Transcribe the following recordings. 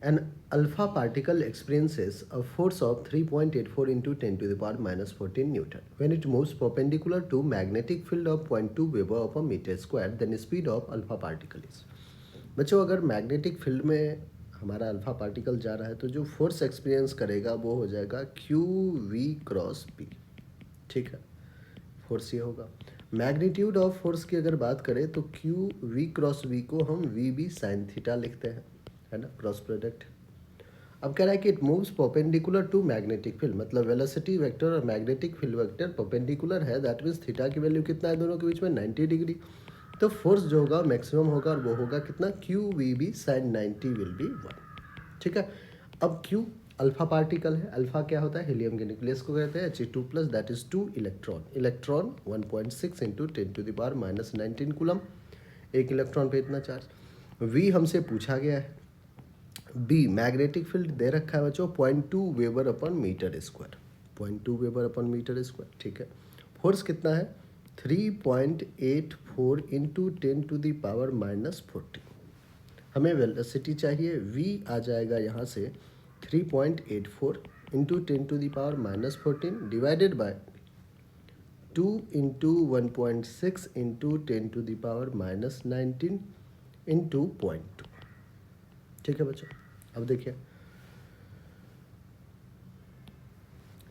An alpha particle experiences a force of 3.84 into 10 to the power minus 14 Newton. When it moves perpendicular to magnetic field of 0.2 Weber per meter square, then speed of alpha particle is. बच्चों अगर magnetic field में हमारा alpha particle जा रहा है तो जो force experience करेगा वो हो जाएगा क्यू वी क्रॉस बी. ठीक है, फोर्स ये होगा. मैग्नीट्यूड ऑफ फोर्स की अगर बात करें तो क्यू वी क्रॉस वी को हम वी बी साइन थीटा लिखते हैं, है ना, क्रॉस प्रोडक्ट. अब कह रहा है कि it moves perpendicular to magnetic field, मतलब वेलोसिटी वेक्टर और मैग्नेटिक फील्ड वेक्टर परपेंडिकुलर है. दैट मीन्स थीटा की वैल्यू कितना है दोनों के बीच में, 90 डिग्री. तो फोर्स जो होगा मैक्सिमम होगा और वो होगा कितना, q v B sine 90 will be 1. ठीक है. अब क्यू अल्फा पार्टिकल है. अल्फा क्या होता है, हीलियम के न्यूक्लियस को कहते हैं. He2 plus that is 2 electron. Electron 1.6 into 10 to the power minus 19 coulomb. एक इलेक्ट्रॉन पे इतना चार्ज. वी हमसे पूछा गया है. बी मैग्नेटिक फील्ड दे रखा है बच्चों 0.2 weber upon metre square. 0.2 weber upon metre square. ठीक है. फोर्स कितना है, 3.84 into 10 to the power minus 40. हमें वेलोसिटी चाहिए. वी आ जाएगा यहाँ से 3.84 into 10 to the power minus 14 divided by 2 into 1.6 into 10 to the power minus 19 into 0.2. ठीक है बच्चों. अब देखिए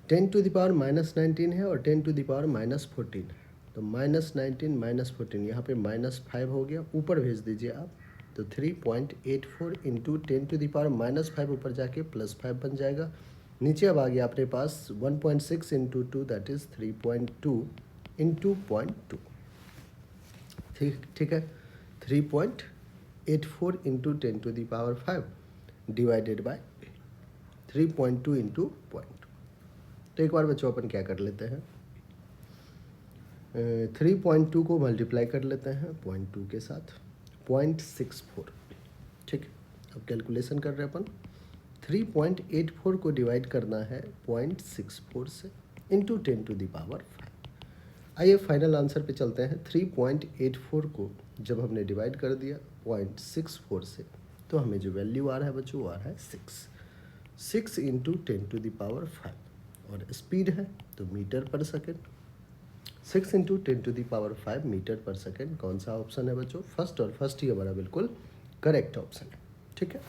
10 टू द पावर माइनस 19 है और 10 टू द पावर माइनस 14 है. तो माइनस 19 माइनस 14 यहाँ पे माइनस 5 हो गया, ऊपर भेज दीजिए आप. तो 3.84 into 10 to the power minus 5 ऊपर जाके प्लस 5 बन जाएगा. नीचे अब आ गया अपने पास 1.6 इंटू 2 दैट इज 3.2 इंटू 0.2. ठीक है. 3.84 into 10 to the power 5 divided by 3.2 into 0.2. तो एक बार बच्चों अपन क्या कर लेते हैं, 3.2 को मल्टीप्लाई कर लेते हैं 0.2 के साथ, 0.64. ठीक है. अब कैलकुलेशन कर रहे हैं अपन. 3.84 को डिवाइड करना है 0.64 से इंटू 10 टू द पावर 5. आइए फाइनल आंसर पे चलते हैं. 3.84 को जब हमने डिवाइड कर दिया 0.64 से तो हमें जो वैल्यू आ रहा है बच्चों वो आ रहा है 6 इंटू 10 टू द पावर 5. और स्पीड है तो metre per second. 6 into 10 to the power 5 metre per second. कौन सा ऑप्शन है बच्चों, फर्स्ट. और फर्स्ट ही हमारा बिल्कुल करेक्ट ऑप्शन है. ठीक है.